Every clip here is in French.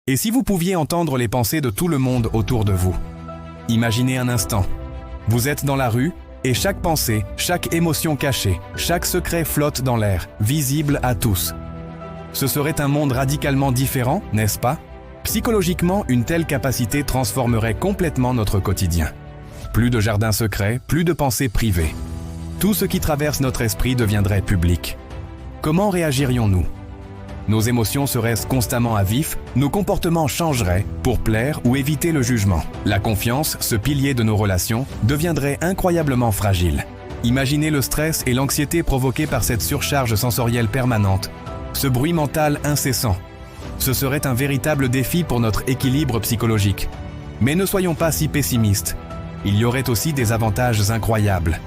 Et si vous pouviez entendre les pensées de tout le monde autour de vous? Imaginez un instant. Vous êtes dans la rue, et chaque pensée, chaque émotion cachée, chaque secret flotte dans l'air, visible à tous. Ce serait un monde radicalement différent, n'est-ce pas? Psychologiquement, une telle capacité transformerait complètement notre quotidien. Plus de jardins secrets, plus de pensées privées. Tout ce qui traverse notre esprit deviendrait public. Comment réagirions-nous? Nos émotions seraient constamment à vif, nos comportements changeraient pour plaire ou éviter le jugement. La confiance, ce pilier de nos relations, deviendrait incroyablement fragile. Imaginez le stress et l'anxiété provoqués par cette surcharge sensorielle permanente, ce bruit mental incessant. Ce serait un véritable défi pour notre équilibre psychologique. Mais ne soyons pas si pessimistes. Il y aurait aussi des avantages incroyables.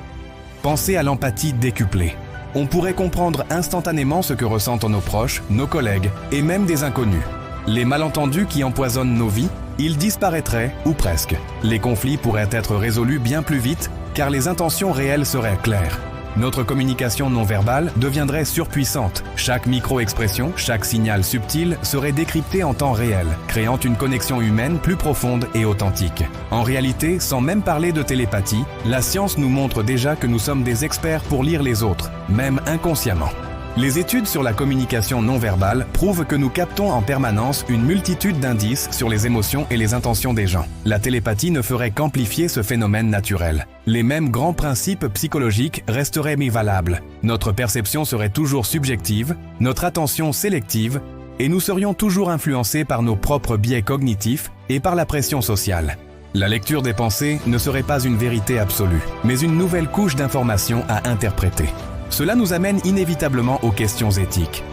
Pensez à l'empathie décuplée. On pourrait comprendre instantanément ce que ressentent nos proches, nos collègues et même des inconnus. Les malentendus qui empoisonnent nos vies, ils disparaîtraient ou presque. Les conflits pourraient être résolus bien plus vite car les intentions réelles seraient claires. Notre communication non verbale deviendrait surpuissante. Chaque micro-expression, chaque signal subtil serait décrypté en temps réel, créant une connexion humaine plus profonde et authentique. En réalité, sans même parler de télépathie, la science nous montre déjà que nous sommes des experts pour lire les autres, même inconsciemment. Les études sur la communication non verbale prouvent que nous captons en permanence une multitude d'indices sur les émotions et les intentions des gens. La télépathie ne ferait qu'amplifier ce phénomène naturel. Les mêmes grands principes psychologiques resteraient valables. Notre perception serait toujours subjective, notre attention sélective, et nous serions toujours influencés par nos propres biais cognitifs et par la pression sociale. La lecture des pensées ne serait pas une vérité absolue, mais une nouvelle couche d'informations à interpréter. Cela nous amène inévitablement aux questions éthiques.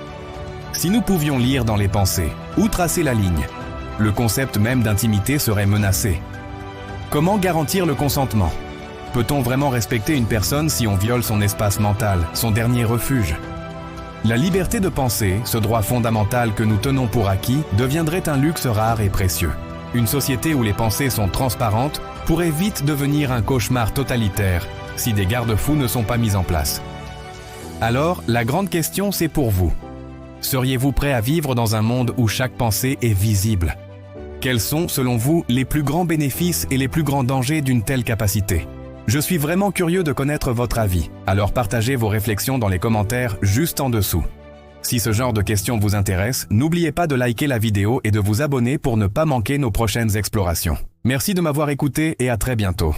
Si nous pouvions lire dans les pensées, ou tracer la ligne, le concept même d'intimité serait menacé. Comment garantir le consentement? Peut-on vraiment respecter une personne si on viole son espace mental, son dernier refuge? La liberté de penser, ce droit fondamental que nous tenons pour acquis, deviendrait un luxe rare et précieux. Une société où les pensées sont transparentes pourrait vite devenir un cauchemar totalitaire si des garde-fous ne sont pas mis en place. Alors, la grande question, c'est pour vous. Seriez-vous prêt à vivre dans un monde où chaque pensée est visible? Quels sont, selon vous, les plus grands bénéfices et les plus grands dangers d'une telle capacité? Je suis vraiment curieux de connaître votre avis, alors partagez vos réflexions dans les commentaires juste en dessous. Si ce genre de questions vous intéresse, n'oubliez pas de liker la vidéo et de vous abonner pour ne pas manquer nos prochaines explorations. Merci de m'avoir écouté et à très bientôt.